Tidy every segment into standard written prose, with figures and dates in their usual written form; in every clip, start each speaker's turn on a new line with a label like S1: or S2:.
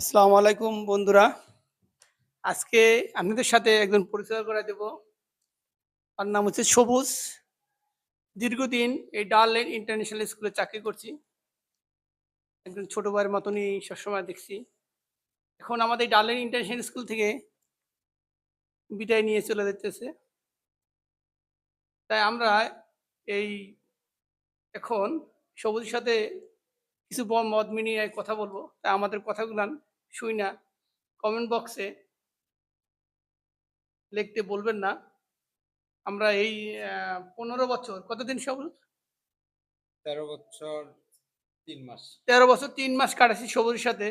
S1: আসসালামু আলাইকুম বন্ধুরা। আজকে আপনাদের সাথে একজন পরিচয় করায় দেব। তার নাম হচ্ছে সবুজ। দীর্ঘদিন এই ডারলেন ইন্টারন্যাশনাল স্কুলে চাকরি করছি। একজন ছোট ভাইয়ের মতনই সবসময় দেখছি। এখন আমাদের এই ডারলেন ইন্টারন্যাশনাল স্কুল থেকে বিদায় নিয়ে চলে যাইতেছে। তাই আমরা এই এখন সবুজের সাথে কিছু মত বিনিময়ে কথা বলবো। তাই আমাদের কথাগুলান শুইনা কমেন্ট বক্সে লিখতে বলবেন না। আমরা এই ১৫ বছর কতদিন সবুজ?
S2: ১৩ বছর ৩ মাস।
S1: ১৩ বছর ৩ মাস কাটাচ্ছি সবুজের সাথে।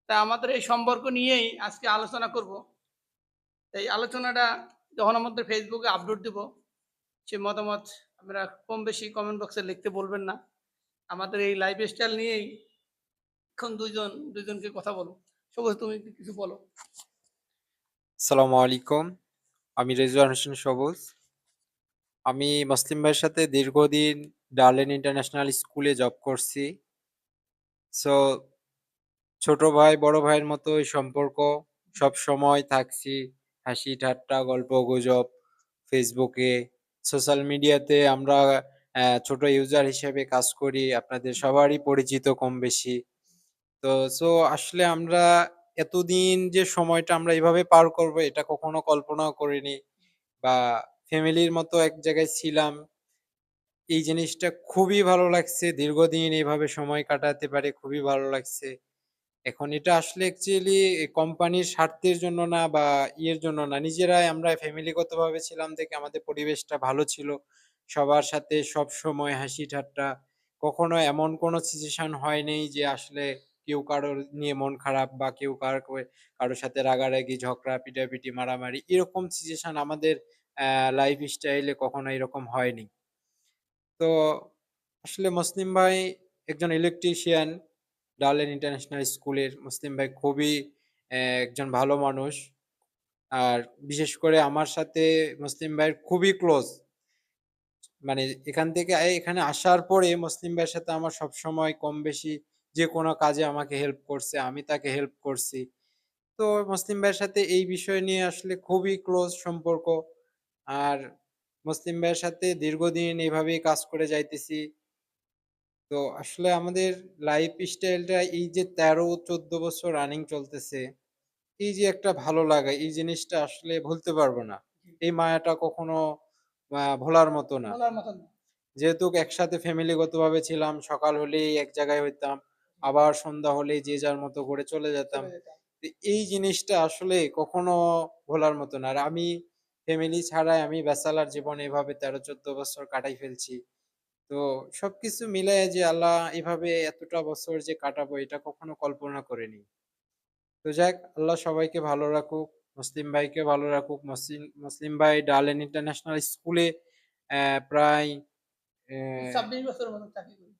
S1: তাই আমাদের এই সম্পর্ক নিয়েই আজকে আলোচনা করব। এই আলোচনাটা যখন আমাদের ফেসবুকে আপলোড দেব, সে মতামত আপনারা কম বেশি কমেন্ট বক্সে লিখতে বলবেন না। আমাদের এই লাইফস্টাইল নিয়েই এখন ২ জনকে কথা বলব। সবুজ তুমি কিছু বলো।
S2: আসসালামু আলাইকুম। আমি রেজওয়ান হোসেন সবুজ। আমি মুসলিম ভাইয়ের সাথে দীর্ঘদিন ডারলিন ইন্টারন্যাশনাল স্কুলে জব করছি। সো ছোট ভাই, বড় ভাইয়ের মতোই সম্পর্ক সবসময় থাকছি। হাসি, ঠাট্টা, গল্পগুজব, ফেসবুকে, সোশ্যাল মিডিয়াতে আমরা ছোট ইউজার হিসেবে কাজ করি। আপনাদের সবারই পরিচিত কম বেশি। তো আসলে আমরা এতদিন যে সময়টা আমরা এভাবে পার করবো এটা কখনো কল্পনাও করিনি। বা ফ্যামিলির মতো এক জায়গায় ছিলাম। এই জিনিসটা খুবই ভালো লাগছে। দীর্ঘদিন এভাবে সময় কাটাতে পারে খুবই ভালো লাগছে। এখন এটা আসলে অ্যাকচুয়ালি কোম্পানির স্বার্থের জন্য না বা ইয়ের জন্য না। নিজেরাই আমরা ফ্যামিলিগতভাবে ছিলাম দেখে আমাদের পরিবেশটা ভালো ছিল। সবার সাথে সবসময় হাসি ঠাট্টা। কখনো এমন কোনো সিচুয়েশন হয় নাই যে আসলে কেউ কারোর নিয়ে মন খারাপ বা কেউ কারো সাথে রাগারাগি, ঝগড়া, পিটাপিটি, মারামারি এরকম সিচুয়েশন আমাদের লাইফ স্টাইলে কখনো এরকম হয়নি। তো আসলে মুসলিম ভাই একজন ইলেকট্রিশিয়ান। ডারলিন ইন্টারন্যাশনাল স্কুলের মুসলিম ভাই খুবই একজন ভালো মানুষ। আর বিশেষ করে আমার সাথে মুসলিম ভাইয়ের খুবই ক্লোজ। মানে এখান থেকে এখানে আসার পরে মুসলিম ভাইয়ের সাথে আমার সবসময় কম বেশি যেকোনো কাজে আমাকে হেল্প করছে, আমি তাকে হেল্প করছি। তো মুসলিম ভাইয়ের সাথে এই বিষয় নিয়ে আসলে খুবই ক্লোজ সম্পর্ক। আর মুসলিম ভাইয়ের সাথে দীর্ঘদিন এভাবেই কাজ করে যাইতেছি। তো আসলে আমাদের লাইফ স্টাইলটা এই যে ১৩-১৪ বছর রানিং চলতেছে, এই যে একটা ভালো লাগা এই জিনিসটা আসলে ভুলতে পারব না। এই মায়াটা কখনো ভোলার মতো না।
S1: বলার মতন না।
S2: যেহেতু একসাথে ফ্যামিলিগতভাবে ছিলাম, সকাল হলেই এক জায়গায় হইতাম, আবার সন্ধ্যা হলেই যে যার মতো করে চলে যেতাম।
S1: চলে যেতাম।
S2: তো এই জিনিসটা আসলে কখনো ভোলার মতো না। আর আমি ফ্যামিলি ছাড়াই আমি ব্যাচেলর জীবনে এভাবে ১৩-১৪ বছর কাটাই ফেলছি। তো সবকিছু মিলাইয়া যে আল্লাহ এভাবে এতটা বছর যে কাটাবো এটা কখনো কল্পনা করিনি। তো যাক আল্লাহ সবাইকে ভালো রাখুক, মুসলিম ভাইকে ভালো রাখুক। মুসলিম ভাই ডারলিন ইন্টারন্যাশনাল স্কুলে প্রায় অ্যা
S1: ২৬ বছরের মতন চাকরি করি।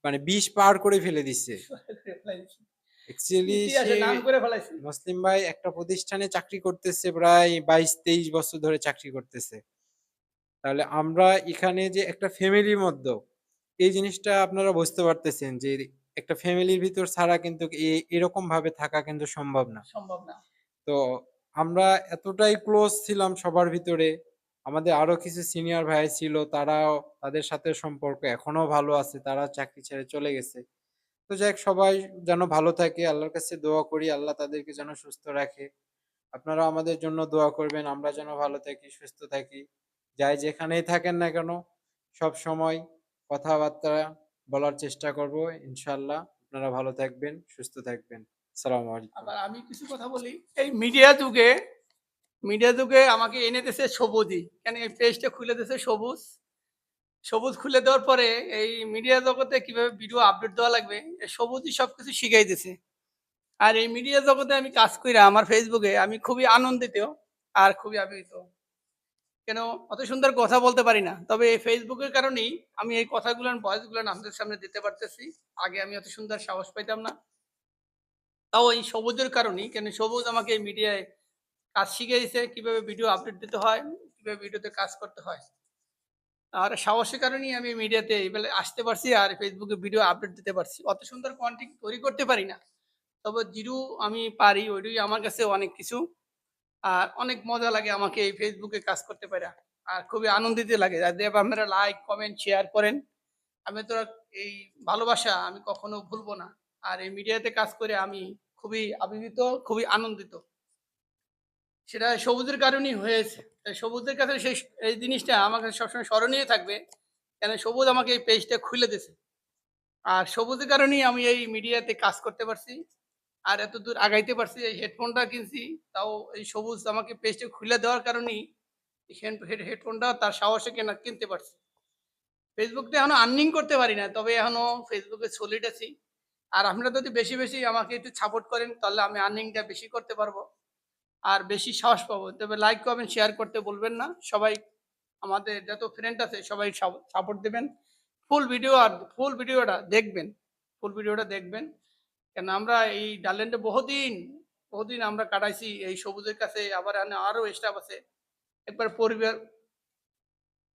S2: মানে ২০ পার করে ফেলে দিছে। অ্যাকচুয়ালি সে
S1: ইতিহাসে নাম করে ফেলাইছি।
S2: মুসলিম ভাই একটা প্রতিষ্ঠানে চাকরি করতেছে প্রায় ২২-২৩ বছর ধরে চাকরি করতেছে। তাহলে আমরা এখানে যে একটা ফ্যামিলির মধ্যেও এই জিনিসটা আপনারা বুঝতে পারতেছেন যে একটা ফ্যামিলির ভিতর ছাড়া কিন্তু এরকমভাবে থাকা কিন্তু সম্ভব না।
S1: সম্ভব না।
S2: তো আমরা এতটাই ক্লোজ ছিলাম সবার ভিতরে। আমাদের আরো কিছু সিনিয়র ভাই ছিল তারাও তাদের সাথে সম্পর্ক এখনো ভালো আছে। তারা চাকরি ছেড়ে চলে গেছে। তো যাক সবাই যেন ভালো থাকে। আল্লাহর কাছে দোয়া করি আল্লাহ তাদেরকে যেন সুস্থ রাখে। আপনারাও আমাদের জন্য দোয়া করবেন। আমরা যেন ভালো থাকি, সুস্থ থাকি। যাই যেখানেই থাকেন না কেন, সবসময় কথাবার্তা বলার চেষ্টা করব। ইনশাআল্লাহ আপনারা ভালো থাকবেন, সুস্থ থাকবেন। আসসালামু আলাইকুম।
S1: আবার আমি কিছু কথা বলি। এই মিডিয়া যুগে আমাকে এনে দিয়েছে সবুজই। কেন এই পেজটা খুলে দিয়েছে সবুজ। সবুজ খুলে দেওয়ার পরে এই মিডিয়া জগতে কিভাবে ভিডিও আপলোড দেওয়া লাগবে, এই সবুজই সবকিছু শিখাই দিছে। আর এই মিডিয়া জগতে আমি কাজ কইরা আমার ফেসবুকে আমি খুবই আনন্দিত আর খুবই আপ্যায়িত। কেন অত সুন্দর কথা বলতে পারি না। তবে এই ফেসবুকের কারণেই আমি এই কথাগুলান ভয়েসগুলান আপনাদের সামনে দিতে পারতেছি। আগে আমি অত সুন্দর সাহস পাইতাম না। তাও এই সবুজের কারণেই, কেন সবুজ আমাকে এই মিডিয়ায় কাজ শিখিয়ে দিছে কিভাবে ভিডিও আপলোড দিতে হয়, কিভাবে ভিডিওতে কাজ করতে হয়। আর সাহসের কারণেই আমি মিডিয়াতে এবেলে আসতে পারছি আর ফেসবুকে ভিডিও আপলোড দিতে পারছি। অত সুন্দর কনটেন্ট তৈরি করতে পারি না। তবে জিরো আমি পারি, ওইটাই আমার কাছে অনেক কিছু। আর অনেক মজা লাগে আমাকে এই ফেসবুকে কাজ করতে পাইরা। আর খুবই আনন্দিত লাগে। আর যে আপনারা লাইক, কমেন্ট, শেয়ার করেন। আমি তো এই ভালোবাসা আমি কখনো ভুলবো না। আর এই মিডিয়াতে কাজ করে আমি খুবই আবির্ভূত, খুবই আনন্দিত। সেটা সবুজের কারণেই হয়েছে। তাই সবুজের কাছে এই জিনিসটা আমার কাছে সবসময় স্মরণীয় থাকবে। কেন সবুজ আমাকে এই পেজটা খুলে দিছে। আর সবুজের কারণেই আমি এই মিডিয়াতে কাজ করতে পারছি। আর এতদূর আগাইতে পারছি। এই হেডফোনটা কিনছি, তাও এই সবুজ আমাকে পেজটা খুলে দেওয়ার কারণেই এই হেডফোনটা তার সাহসে কিনতে পারছি। Facebook তে এখনো আর্নিং করতে পারি না। তবে এখনো Facebook এ সলিড আছি। আর আপনারা যদি বেশি, বেশি আমাকে একটু সাপোর্ট করেন তাহলে আমি আর্নিংটা বেশি করতে পারবো। আর বেশি সাহস পাবো। তবে লাইক, কমেন্ট, শেয়ার করতে বলবেন না। সবাই আমাদের যত ফ্রেন্ড আছে সবাই সাপোর্ট দিবেন। ফুল ভিডিওটা দেখবেন। ফুল ভিডিওটা দেখবেন। কেন আমরা এই ডারল্যান্ডে বহুদিন আমরা কাটাইছি এই সবুজের কাছে। আবার আরো স্টাফ আছে। একবার পরিবার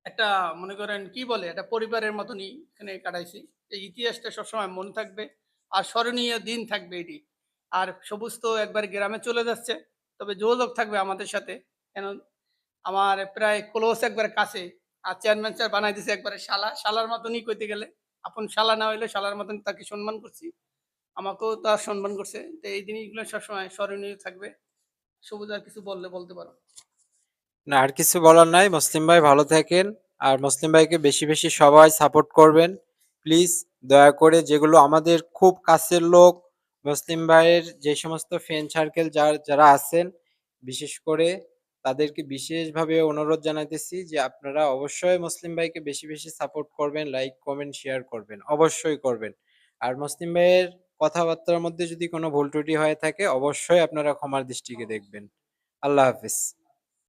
S1: একটা মনে করেন কি বলে একটা পরিবারের মতনই এখানে কাটাইছি। এই ইতিহাসটা সবসময় মনে থাকবে আর স্মরণীয় দিন থাকবে এটি। আর সবুজ তো একবার গ্রামে চলে যাচ্ছে। তবে যোগাযোগ থাকবে আমাদের সাথে। কেন আমার প্রায় ক্লোজ একবারে কাছে। আর চেয়ারম্যান স্যার বানাই দিছে একবারে শালা। শালার মতনই কইতে গেলে। আপন শালা না হইলে শালার মতন তাকে সম্মান করছি। আমাকেও তার সম্মান করছে। তো এই জিনিসগুলো সবসময় স্মরণীয় থাকবে। সবুজ আর কিছু বললে বলতে পারো।
S2: না, আর কিছু বলার নাই। মুসলিম ভাই ভালো থাকেন। আর মুসলিম ভাইকে বেশি বেশি সবাই সাপোর্ট করবেন প্লিজ। দয়া করে যেগুলো আমাদের খুব কাছের লোক, মুসলিম ভাইয়ের যে সমস্ত ফ্রেন্ড সার্কেল যারা আছেন, বিশেষ করে তাদেরকে বিশেষভাবে অনুরোধ জানাইতেছি যে আপনারা অবশ্যই মুসলিম ভাইকে বেশি বেশি সাপোর্ট করবেন, লাইক, কমেন্ট, শেয়ার করবেন, অবশ্যই করবেন। আর মুসলিম ভাইয়ের কথাবার্তার মধ্যে যদি কোনো ভুল ত্রুটি হয়ে থাকে অবশ্যই আপনারা ক্ষমার দৃষ্টিতে দেখবেন। আল্লাহ হাফিজ।